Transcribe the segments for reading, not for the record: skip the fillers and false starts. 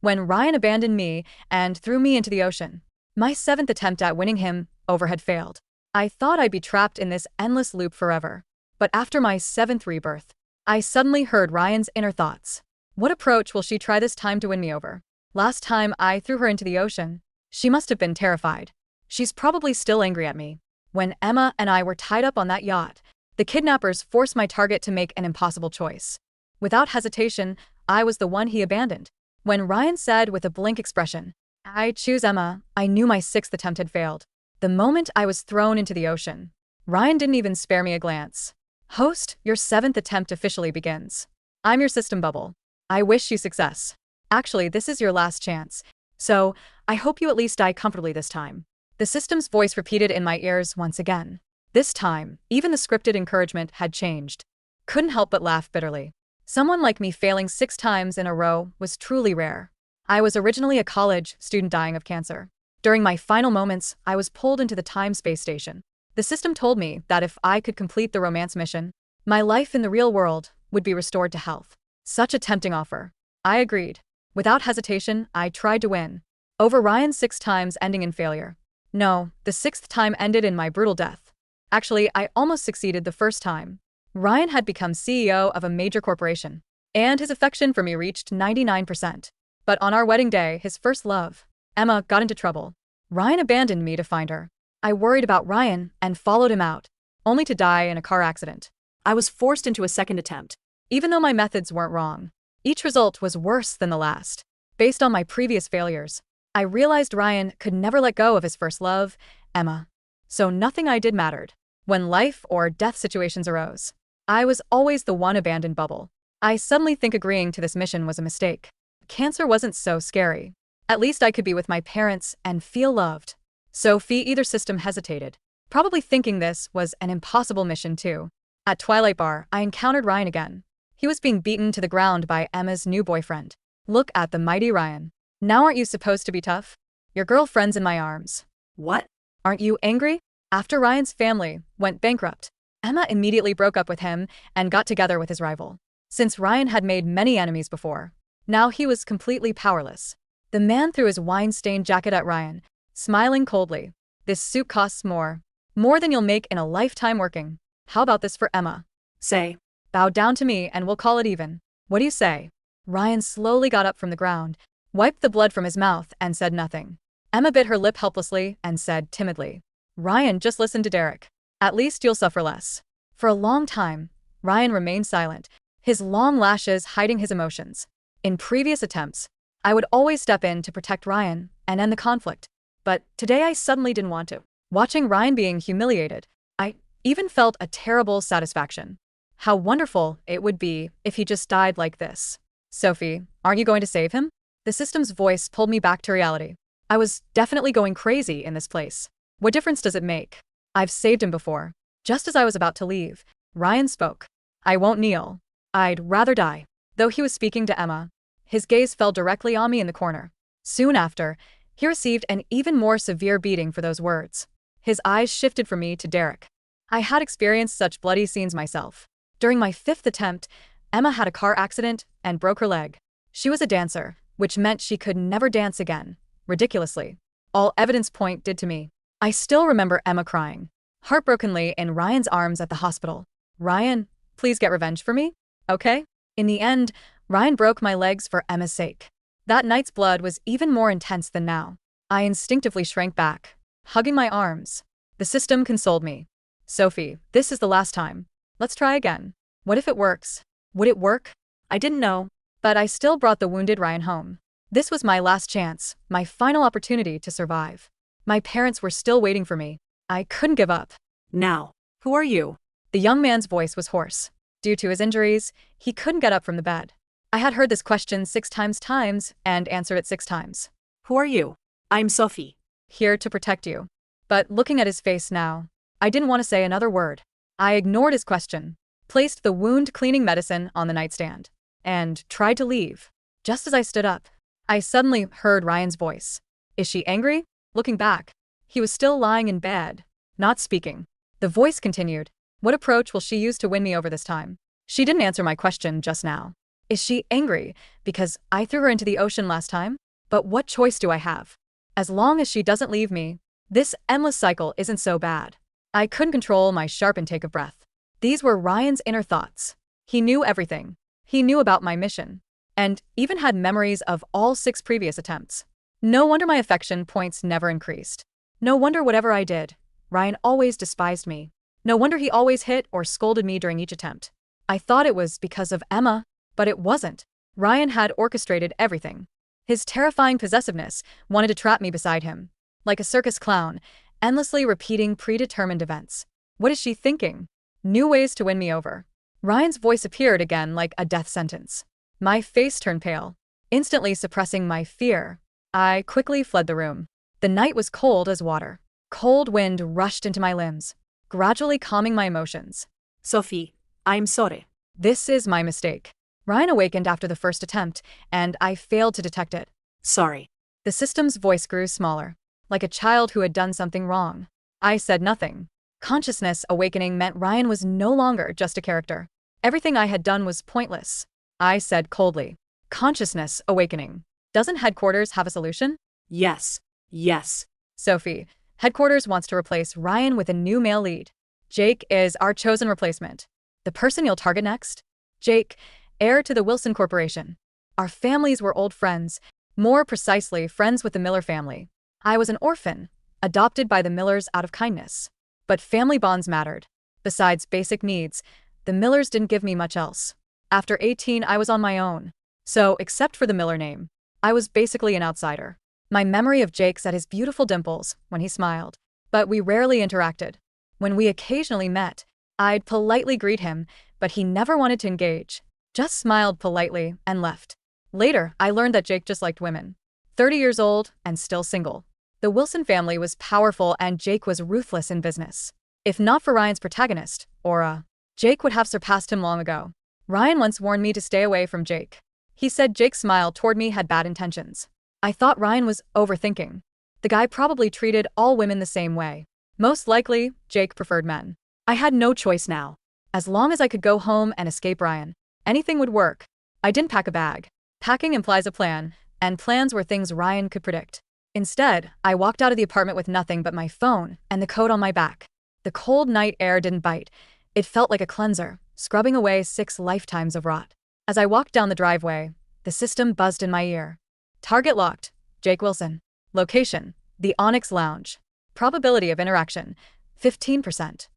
when Ryan abandoned me and threw me into the ocean. My seventh attempt at winning him over had failed. I thought I'd be trapped in this endless loop forever. But after my seventh rebirth, I suddenly heard Ryan's inner thoughts. What approach will she try this time to win me over? Last time I threw her into the ocean, she must have been terrified. She's probably still angry at me. When Emma and I were tied up on that yacht, the kidnappers forced my target to make an impossible choice. Without hesitation, I was the one he abandoned. When Ryan said with a blank expression, "I choose Emma," I knew my sixth attempt had failed. The moment I was thrown into the ocean, Ryan didn't even spare me a glance. "Host, your seventh attempt officially begins. I'm your system bubble. I wish you success. Actually, this is your last chance. So, I hope you at least die comfortably this time." The system's voice repeated in my ears once again. This time, even the scripted encouragement had changed. Couldn't help but laugh bitterly. Someone like me failing 6 times in a row was truly rare. I was originally a college student dying of cancer. During my final moments, I was pulled into the time-space station. The system told me that if I could complete the romance mission, my life in the real world would be restored to health. Such a tempting offer. I agreed. Without hesitation, I tried to win. Over Ryan's 6 times ending in failure. No, the 6th time ended in my brutal death. Actually, I almost succeeded the first time. Ryan had become CEO of a major corporation, and his affection for me reached 99%. But on our wedding day, his first love, Emma, got into trouble. Ryan abandoned me to find her. I worried about Ryan and followed him out, only to die in a car accident. I was forced into a second attempt. Even though my methods weren't wrong, each result was worse than the last. Based on my previous failures, I realized Ryan could never let go of his first love, Emma. So nothing I did mattered. When life or death situations arose, I was always the one abandoned bubble. I suddenly think agreeing to this mission was a mistake. Cancer wasn't so scary. At least I could be with my parents and feel loved. Sophie, either system, hesitated, probably thinking this was an impossible mission too. At Twilight Bar, I encountered Ryan again. He was being beaten to the ground by Emma's new boyfriend. Look at the mighty Ryan. Now aren't you supposed to be tough? Your girlfriend's in my arms. What? Aren't you angry? After Ryan's family went bankrupt, Emma immediately broke up with him and got together with his rival. Since Ryan had made many enemies before, now he was completely powerless. The man threw his wine-stained jacket at Ryan, smiling coldly. "This suit costs more than you'll make in a lifetime working. How about this for Emma? Say, bow down to me and we'll call it even. What do you say?" Ryan slowly got up from the ground, wiped the blood from his mouth, and said nothing. Emma bit her lip helplessly and said timidly, "Ryan, just listen to Derek. At least you'll suffer less." For a long time, Ryan remained silent, his long lashes hiding his emotions. In previous attempts, I would always step in to protect Ryan and end the conflict. But today I suddenly didn't want to. Watching Ryan being humiliated, I even felt a terrible satisfaction. How wonderful it would be if he just died like this. "Sophie, aren't you going to save him?" The system's voice pulled me back to reality. I was definitely going crazy in this place. What difference does it make? I've saved him before. Just as I was about to leave, Ryan spoke. "I won't kneel. I'd rather die." Though he was speaking to Emma, his gaze fell directly on me in the corner. Soon after, he received an even more severe beating for those words. His eyes shifted from me to Derek. I had experienced such bloody scenes myself. During my 5th attempt, Emma had a car accident and broke her leg. She was a dancer, which meant she could never dance again. Ridiculously. All evidence pointed to me. I still remember Emma crying heartbrokenly in Ryan's arms at the hospital. "Ryan, please get revenge for me, okay?" In the end, Ryan broke my legs for Emma's sake. That night's blood was even more intense than now. I instinctively shrank back, hugging my arms. The system consoled me. "Sophie, this is the last time. Let's try again. What if it works?" Would it work? I didn't know, but I still brought the wounded Ryan home. This was my last chance, my final opportunity to survive. My parents were still waiting for me. I couldn't give up. "Now, who are you?" The young man's voice was hoarse. Due to his injuries, he couldn't get up from the bed. I had heard this question 6 times and answered it 6 times. "Who are you?" "I'm Sophie. Here to protect you." But looking at his face now, I didn't want to say another word. I ignored his question, placed the wound-cleaning medicine on the nightstand, and tried to leave. Just as I stood up, I suddenly heard Ryan's voice. "Is she angry?" Looking back, he was still lying in bed, not speaking. The voice continued. "What approach will she use to win me over this time?" She didn't answer my question just now. Is she angry because I threw her into the ocean last time? But what choice do I have? As long as she doesn't leave me, this endless cycle isn't so bad. I couldn't control my sharp intake of breath. These were Ryan's inner thoughts. He knew everything. He knew about my mission. And even had memories of all 6 previous attempts. No wonder my affection points never increased. No wonder whatever I did, Ryan always despised me. No wonder he always hit or scolded me during each attempt. I thought it was because of Emma, but it wasn't. Ryan had orchestrated everything. His terrifying possessiveness wanted to trap me beside him. Like a circus clown, endlessly repeating predetermined events. What is she thinking? New ways to win me over. Ryan's voice appeared again like a death sentence. My face turned pale, instantly suppressing my fear. I quickly fled the room. The night was cold as water. Cold wind rushed into my limbs, gradually calming my emotions. Sophie, I'm sorry. This is my mistake. Ryan awakened after the first attempt, and I failed to detect it. Sorry. The system's voice grew smaller, like a child who had done something wrong. I said nothing. Consciousness awakening meant Ryan was no longer just a character. Everything I had done was pointless. I said coldly. Consciousness awakening. Doesn't headquarters have a solution? Yes. Sophie, headquarters wants to replace Ryan with a new male lead. Jake is our chosen replacement. The person you'll target next? Jake, heir to the Wilson Corporation. Our families were old friends, more precisely friends with the Miller family. I was an orphan, adopted by the Millers out of kindness. But family bonds mattered. Besides basic needs, the Millers didn't give me much else. After 18, I was on my own. So, except for the Miller name, I was basically an outsider. My memory of Jake set his beautiful dimples when he smiled. But we rarely interacted. When we occasionally met, I'd politely greet him, but he never wanted to engage. Just smiled politely and left. Later, I learned that Jake just liked women. 30 years old and still single. The Wilson family was powerful and Jake was ruthless in business. If not for Ryan's protagonist, Aura, Jake would have surpassed him long ago. Ryan once warned me to stay away from Jake. He said Jake's smile toward me had bad intentions. I thought Ryan was overthinking. The guy probably treated all women the same way. Most likely, Jake preferred men. I had no choice now. As long as I could go home and escape Ryan, anything would work. I didn't pack a bag. Packing implies a plan, and plans were things Ryan could predict. Instead, I walked out of the apartment with nothing but my phone and the coat on my back. The cold night air didn't bite. It felt like a cleanser, scrubbing away 6 lifetimes of rot. As I walked down the driveway, the system buzzed in my ear. Target locked. Jake Wilson. Location: the Onyx Lounge. Probability of interaction: 15%.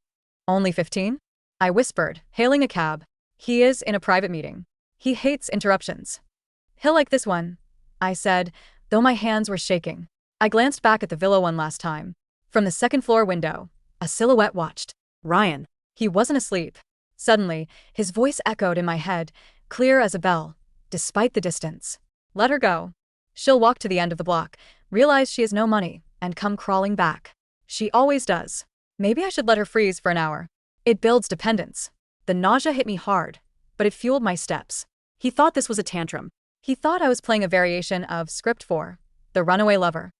Only 15? I whispered, hailing a cab. He is in a private meeting. He hates interruptions. He'll like this one, I said, though my hands were shaking. I glanced back at the villa one last time. From the second-floor window, a silhouette watched. Ryan. He wasn't asleep. Suddenly, his voice echoed in my head, clear as a bell, despite the distance. Let her go. She'll walk to the end of the block, realize she has no money, and come crawling back. She always does. Maybe I should let her freeze for an hour. It builds dependence. The nausea hit me hard, but it fueled my steps. He thought this was a tantrum. He thought I was playing a variation of Script 4, The Runaway Lover.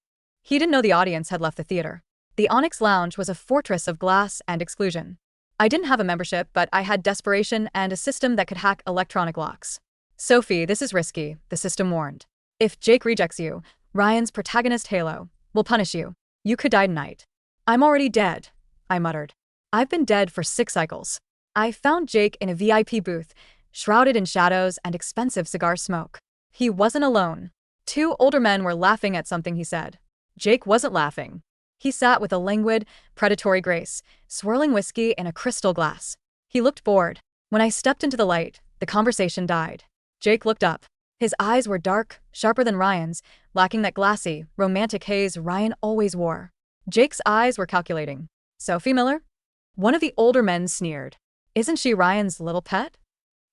He didn't know the audience had left the theater. The Onyx Lounge was a fortress of glass and exclusion. I didn't have a membership, but I had desperation and a system that could hack electronic locks. Sophie, this is risky, the system warned. If Jake rejects you, Ryan's protagonist Halo will punish you. You could die tonight. I'm already dead, I muttered. I've been dead for 6 cycles. I found Jake in a VIP booth, shrouded in shadows and expensive cigar smoke. He wasn't alone. 2 older men were laughing at something he said. Jake wasn't laughing. He sat with a languid, predatory grace, swirling whiskey in a crystal glass. He looked bored. When I stepped into the light, the conversation died. Jake looked up. His eyes were dark, sharper than Ryan's, lacking that glassy, romantic haze Ryan always wore. Jake's eyes were calculating. Sophie Miller? One of the older men sneered. Isn't she Ryan's little pet?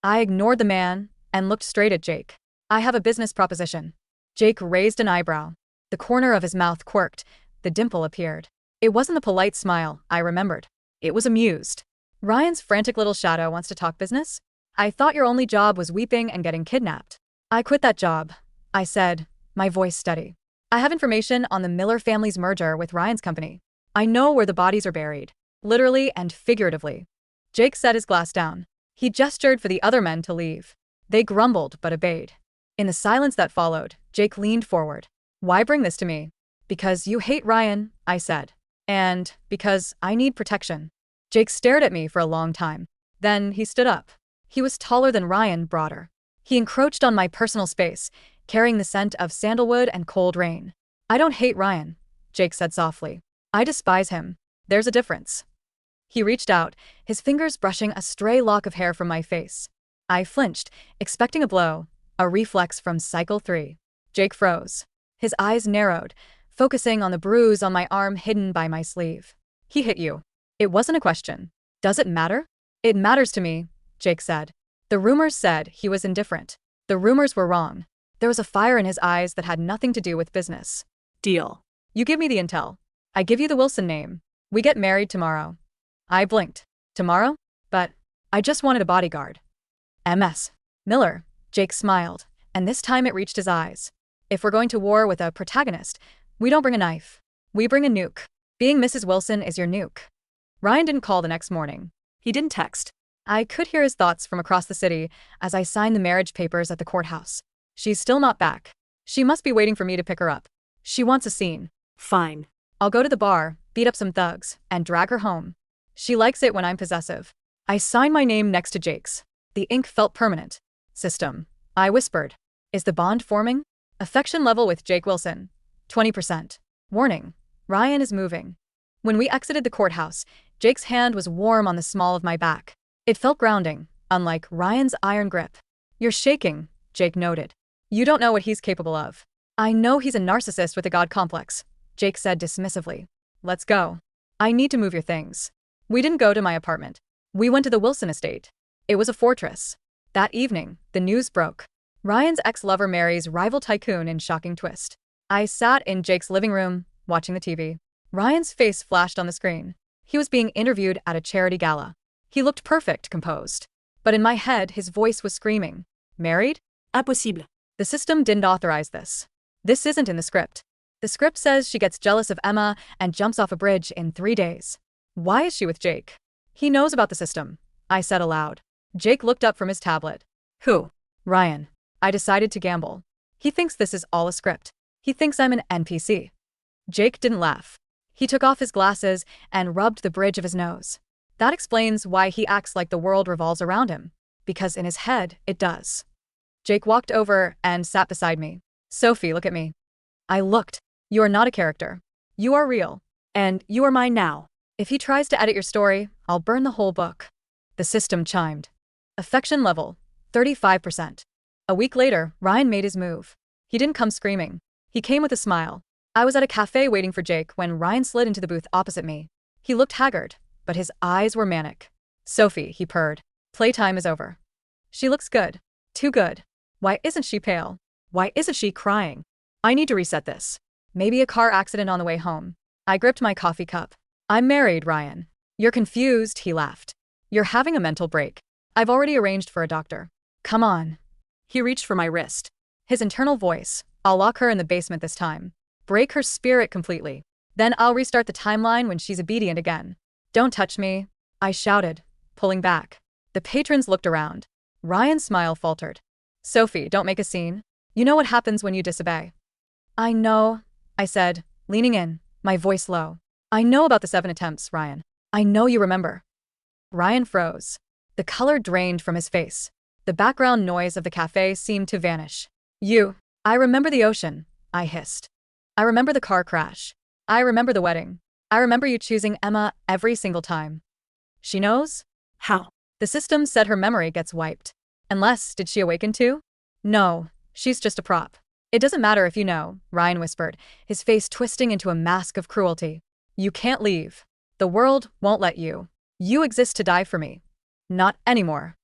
I ignored the man and looked straight at Jake. I have a business proposition. Jake raised an eyebrow. The corner of his mouth quirked. The dimple appeared. It wasn't the polite smile I remembered. It was amused. Ryan's frantic little shadow wants to talk business? I thought your only job was weeping and getting kidnapped. I quit that job, I said, my voice steady. I have information on the Miller family's merger with Ryan's company. I know where the bodies are buried, literally and figuratively. Jake set his glass down. He gestured for the other men to leave. They grumbled but obeyed. In the silence that followed, Jake leaned forward. Why bring this to me? Because you hate Ryan, I said. And because I need protection. Jake stared at me for a long time. Then he stood up. He was taller than Ryan, broader. He encroached on my personal space, carrying the scent of sandalwood and cold rain. I don't hate Ryan, Jake said softly. I despise him. There's a difference. He reached out, his fingers brushing a stray lock of hair from my face. I flinched, expecting a blow, a reflex from Cycle 3. Jake froze. His eyes narrowed, focusing on the bruise on my arm hidden by my sleeve. He hit you. It wasn't a question. Does it matter? It matters to me, Jake said. The rumors said he was indifferent. The rumors were wrong. There was a fire in his eyes that had nothing to do with business. Deal. You give me the intel. I give you the Wilson name. We get married tomorrow. I blinked. Tomorrow? But I just wanted a bodyguard. MS. Miller. Jake smiled, and this time it reached his eyes. If we're going to war with a protagonist, we don't bring a knife. We bring a nuke. Being Mrs. Wilson is your nuke. Ryan didn't call the next morning. He didn't text. I could hear his thoughts from across the city as I signed the marriage papers at the courthouse. She's still not back. She must be waiting for me to pick her up. She wants a scene. Fine. I'll go to the bar, beat up some thugs, and drag her home. She likes it when I'm possessive. I signed my name next to Jake's. The ink felt permanent. System. I whispered. Is the bond forming? Affection level with Jake Wilson. 20%. Warning. Ryan is moving. When we exited the courthouse, Jake's hand was warm on the small of my back. It felt grounding, unlike Ryan's iron grip. You're shaking, Jake noted. You don't know what he's capable of. I know he's a narcissist with a god complex, Jake said dismissively. Let's go. I need to move your things. We didn't go to my apartment. We went to the Wilson estate. It was a fortress. That evening, the news broke. Ryan's ex-lover marries rival tycoon in shocking twist. I sat in Jake's living room, watching the TV. Ryan's face flashed on the screen. He was being interviewed at a charity gala. He looked perfect, composed. But in my head, his voice was screaming. Married? Impossible. The system didn't authorize this. This isn't in the script. The script says she gets jealous of Emma and jumps off a bridge in 3 days. Why is she with Jake? He knows about the system, I said aloud. Jake looked up from his tablet. Who? Ryan. I decided to gamble. He thinks this is all a script. He thinks I'm an NPC. Jake didn't laugh. He took off his glasses and rubbed the bridge of his nose. That explains why he acts like the world revolves around him. Because in his head, it does. Jake walked over and sat beside me. Sophie, look at me. I looked. You are not a character. You are real. And you are mine now. If he tries to edit your story, I'll burn the whole book. The system chimed. Affection level, 35%. A week later, Ryan made his move. He didn't come screaming. He came with a smile. I was at a cafe waiting for Jake when Ryan slid into the booth opposite me. He looked haggard, but his eyes were manic. Sophie, he purred. Playtime is over. She looks good. Too good. Why isn't she pale? Why isn't she crying? I need to reset this. Maybe a car accident on the way home. I gripped my coffee cup. I'm married, Ryan. You're confused, he laughed. You're having a mental break. I've already arranged for a doctor. Come on. He reached for my wrist. His internal voice. I'll lock her in the basement this time. Break her spirit completely. Then I'll restart the timeline when she's obedient again. Don't touch me, I shouted, pulling back. The patrons looked around. Ryan's smile faltered. Sophie, don't make a scene. You know what happens when you disobey. I know, I said, leaning in, my voice low. I know about the 7 attempts, Ryan. I know you remember. Ryan froze. The color drained from his face. The background noise of the cafe seemed to vanish. I remember the ocean, I hissed. I remember the car crash. I remember the wedding. I remember you choosing Emma every single time. She knows? How? The system said her memory gets wiped. Unless, did she awaken too? No, she's just a prop. It doesn't matter if you know, Ryan whispered, his face twisting into a mask of cruelty. You can't leave. The world won't let you. You exist to die for me. Not anymore.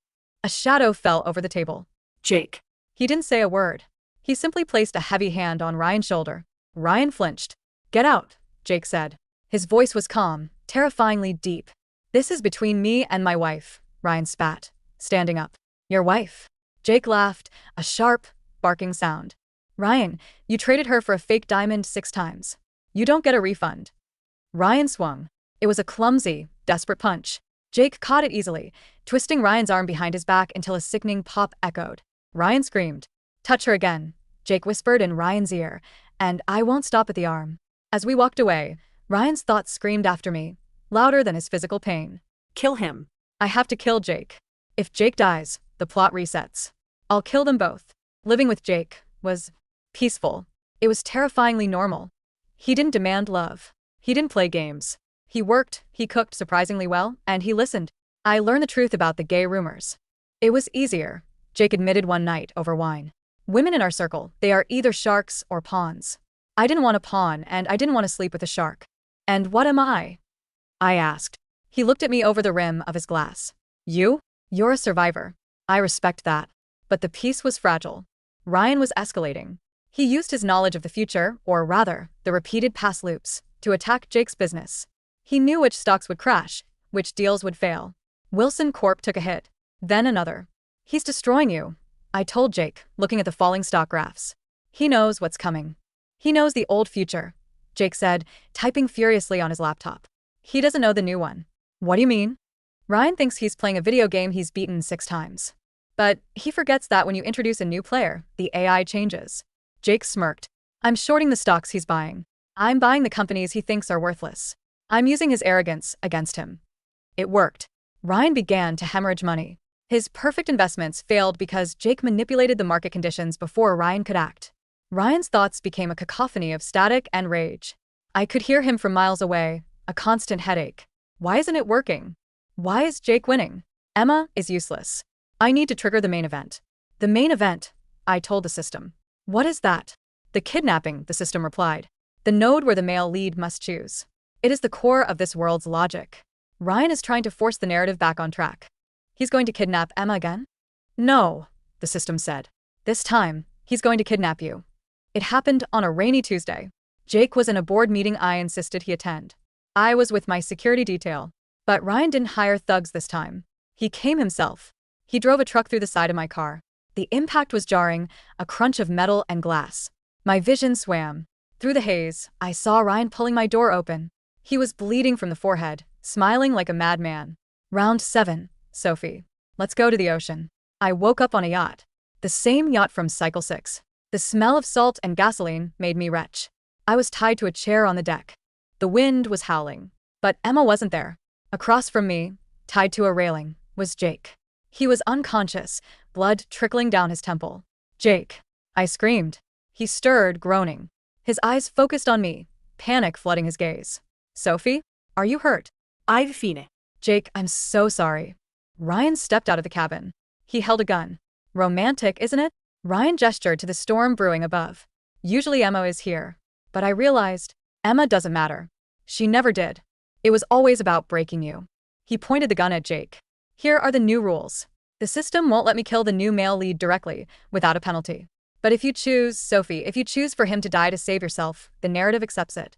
A shadow fell over the table. Jake. He didn't say a word. He simply placed a heavy hand on Ryan's shoulder. Ryan flinched. Get out, Jake said. His voice was calm, terrifyingly deep. This is between me and my wife, Ryan spat, standing up. Your wife? Jake laughed, a sharp, barking sound. Ryan, you traded her for a fake diamond 6 times. You don't get a refund. Ryan swung. It was a clumsy, desperate punch. Jake caught it easily, twisting Ryan's arm behind his back until a sickening pop echoed. Ryan screamed. Touch her again, Jake whispered in Ryan's ear, and I won't stop at the arm. As we walked away, Ryan's thoughts screamed after me, louder than his physical pain. Kill him. I have to kill Jake. If Jake dies, the plot resets. I'll kill them both. Living with Jake was peaceful. It was terrifyingly normal. He didn't demand love. He didn't play games. He worked, he cooked surprisingly well, and he listened. I learned the truth about the gay rumors. It was easier, Jake admitted one night over wine. Women in our circle, they are either sharks or pawns. I didn't want a pawn, and I didn't want to sleep with a shark. And what am I? I asked. He looked at me over the rim of his glass. You're a survivor. I respect that. But the peace was fragile. Ryan was escalating. He used his knowledge of the future, or rather, the repeated past loops, to attack Jake's business. He knew which stocks would crash, which deals would fail. Wilson Corp took a hit. Then another. He's destroying you, I told Jake, looking at the falling stock graphs. He knows what's coming. He knows the old future, Jake said, typing furiously on his laptop. He doesn't know the new one. What do you mean? Ryan thinks he's playing a video game he's beaten 6 times. But he forgets that when you introduce a new player, the AI changes. Jake smirked. I'm shorting the stocks he's buying. I'm buying the companies he thinks are worthless. I'm using his arrogance against him. It worked. Ryan began to hemorrhage money. His perfect investments failed because Jake manipulated the market conditions before Ryan could act. Ryan's thoughts became a cacophony of static and rage. I could hear him from miles away, a constant headache. Why isn't it working? Why is Jake winning? Emma is useless. I need to trigger the main event. The main event, I told the system. What is that? The kidnapping, the system replied. The node where the male lead must choose. It is the core of this world's logic. Ryan is trying to force the narrative back on track. He's going to kidnap Emma again? No, the system said. This time, he's going to kidnap you. It happened on a rainy Tuesday. Jake was in a board meeting I insisted he attend. I was with my security detail. But Ryan didn't hire thugs this time. He came himself. He drove a truck through the side of my car. The impact was jarring, a crunch of metal and glass. My vision swam. Through the haze, I saw Ryan pulling my door open. He was bleeding from the forehead, smiling like a madman. Round 7, Sophie. Let's go to the ocean. I woke up on a yacht. The same yacht from Cycle 6. The smell of salt and gasoline made me retch. I was tied to a chair on the deck. The wind was howling. But Emma wasn't there. Across from me, tied to a railing, was Jake. He was unconscious, blood trickling down his temple. Jake, I screamed. He stirred, groaning. His eyes focused on me, panic flooding his gaze. Sophie, are you hurt? I've fine. Jake, I'm so sorry. Ryan stepped out of the cabin. He held a gun. Romantic, isn't it? Ryan gestured to the storm brewing above. Usually Emma is here. But I realized, Emma doesn't matter. She never did. It was always about breaking you. He pointed the gun at Jake. Here are the new rules. The system won't let me kill the new male lead directly, without a penalty. But if you choose, Sophie, if you choose for him to die to save yourself, the narrative accepts it.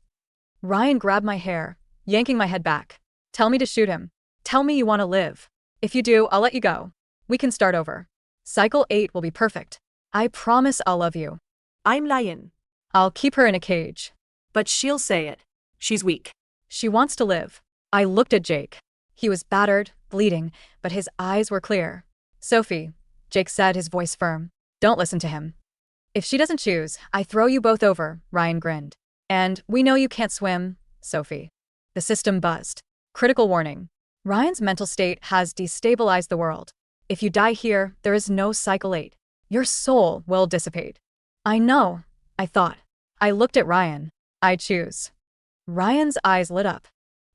Ryan grabbed my hair, yanking my head back. Tell me to shoot him. Tell me you want to live. If you do, I'll let you go. We can start over. Cycle 8 will be perfect. I promise I'll love you. I'm lying. I'll keep her in a cage. But she'll say it. She's weak. She wants to live. I looked at Jake. He was battered, bleeding, but his eyes were clear. Sophie, Jake said, his voice firm. Don't listen to him. If she doesn't choose, I throw you both over, Ryan grinned. And we know you can't swim, Sophie. The system buzzed. Critical warning. Ryan's mental state has destabilized the world. If you die here, there is no Cycle 8. Your soul will dissipate. I know, I thought. I looked at Ryan. I choose. Ryan's eyes lit up.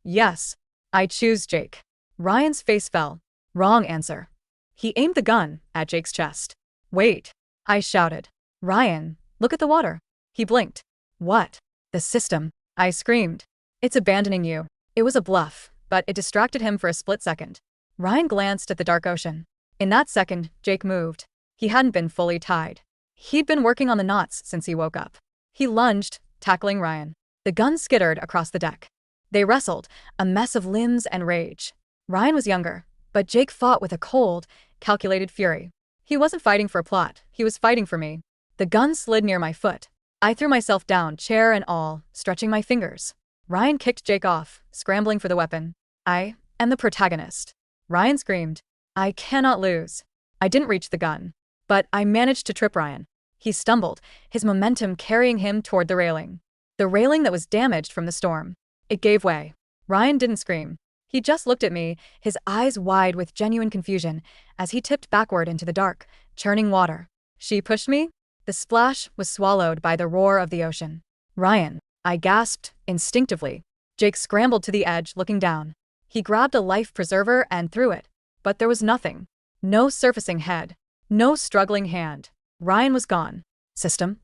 Yes, I choose Jake. Ryan's face fell. Wrong answer. He aimed the gun at Jake's chest. Wait, I shouted. Ryan, look at the water. He blinked. What? The system. I screamed. It's abandoning you. It was a bluff, but it distracted him for a split second. Ryan glanced at the dark ocean. In that second, Jake moved. He hadn't been fully tied. He'd been working on the knots since he woke up. He lunged, tackling Ryan. The gun skittered across the deck. They wrestled, a mess of limbs and rage. Ryan was younger, but Jake fought with a cold, calculated fury. He wasn't fighting for a plot, he was fighting for me. The gun slid near my foot. I threw myself down, chair and all, stretching my fingers. Ryan kicked Jake off, scrambling for the weapon. I am the protagonist. Ryan screamed. I cannot lose. I didn't reach the gun. But I managed to trip Ryan. He stumbled, his momentum carrying him toward the railing. The railing that was damaged from the storm. It gave way. Ryan didn't scream. He just looked at me, his eyes wide with genuine confusion, as he tipped backward into the dark, churning water. She pushed me? The splash was swallowed by the roar of the ocean. Ryan, I gasped, instinctively. Jake scrambled to the edge, looking down. He grabbed a life preserver and threw it. But there was nothing. No surfacing head. No struggling hand. Ryan was gone. System?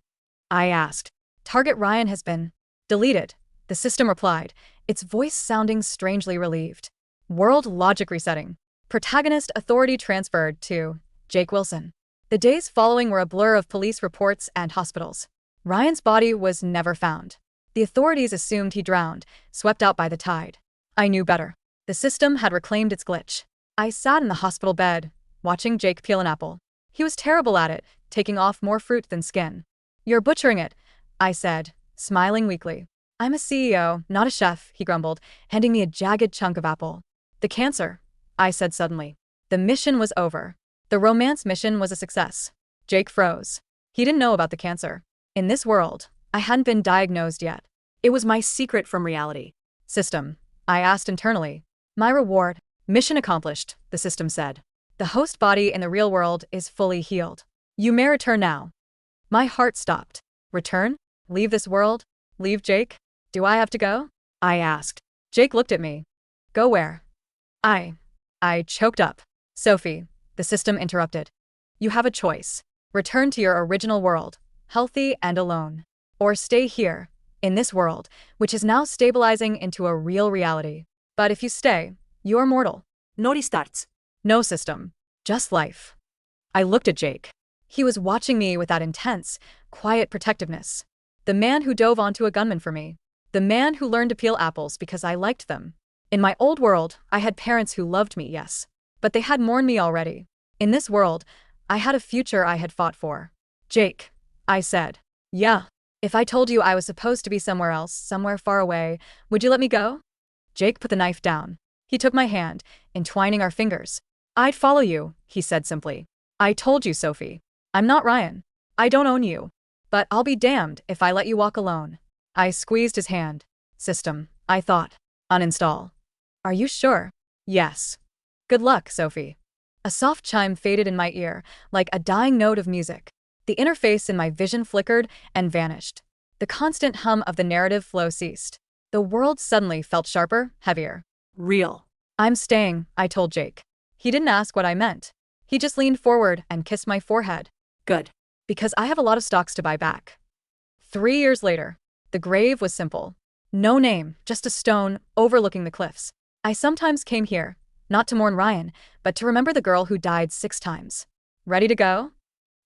I asked. Target Ryan has been deleted, the system replied, its voice sounding strangely relieved. World logic resetting. Protagonist authority transferred to Jake Wilson. The days following were a blur of police reports and hospitals. Ryan's body was never found. The authorities assumed he drowned, swept out by the tide. I knew better. The system had reclaimed its glitch. I sat in the hospital bed, watching Jake peel an apple. He was terrible at it, taking off more fruit than skin. You're butchering it, I said, smiling weakly. I'm a CEO, not a chef, he grumbled, handing me a jagged chunk of apple. The cancer, I said suddenly. The mission was over. The romance mission was a success. Jake froze. He didn't know about the cancer. In this world, I hadn't been diagnosed yet. It was my secret from reality. System, I asked internally. My reward. Mission accomplished, the system said. The host body in the real world is fully healed. You may return now. My heart stopped. Return? Leave this world? Leave Jake? Do I have to go? I asked. Jake looked at me. Go where? I choked up. Sophie, the system interrupted. You have a choice. Return to your original world, healthy and alone. Or stay here, in this world, which is now stabilizing into a real reality. But if you stay, you're mortal. No restarts. No system. Just life. I looked at Jake. He was watching me with that intense, quiet protectiveness. The man who dove onto a gunman for me. The man who learned to peel apples because I liked them. In my old world, I had parents who loved me, yes. But they had mourned me already. In this world, I had a future I had fought for. Jake, I said. Yeah. If I told you I was supposed to be somewhere else, somewhere far away, would you let me go? Jake put the knife down. He took my hand, entwining our fingers. I'd follow you, he said simply. I told you, Sophie. I'm not Ryan. I don't own you. But I'll be damned if I let you walk alone. I squeezed his hand. System, I thought. Uninstall. Are you sure? Yes. Good luck, Sophie. A soft chime faded in my ear, like a dying note of music. The interface in my vision flickered and vanished. The constant hum of the narrative flow ceased. The world suddenly felt sharper, heavier. Real. I'm staying, I told Jake. He didn't ask what I meant. He just leaned forward and kissed my forehead. Good. Because I have a lot of stocks to buy back. 3 years later, the grave was simple. No name, just a stone overlooking the cliffs. I sometimes came here, not to mourn Ryan, but to remember the girl who died 6 times. Ready to go?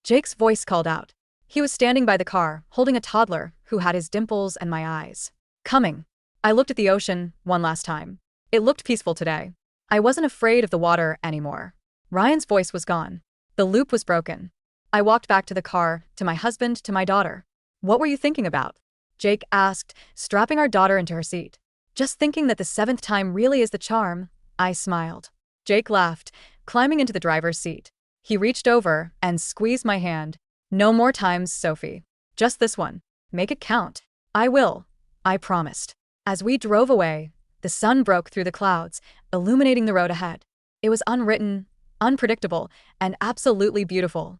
Jake's voice called out. He was standing by the car, holding a toddler who had his dimples and my eyes. Coming. I looked at the ocean one last time. It looked peaceful today. I wasn't afraid of the water anymore. Ryan's voice was gone. The loop was broken. I walked back to the car, to my husband, to my daughter. What were you thinking about? Jake asked, strapping our daughter into her seat. Just thinking that the 7th time really is the charm, I smiled. Jake laughed, climbing into the driver's seat. He reached over and squeezed my hand. No more times, Sophie. Just this one. Make it count. I will. I promised. As we drove away, the sun broke through the clouds, illuminating the road ahead. It was unwritten, unpredictable, and absolutely beautiful.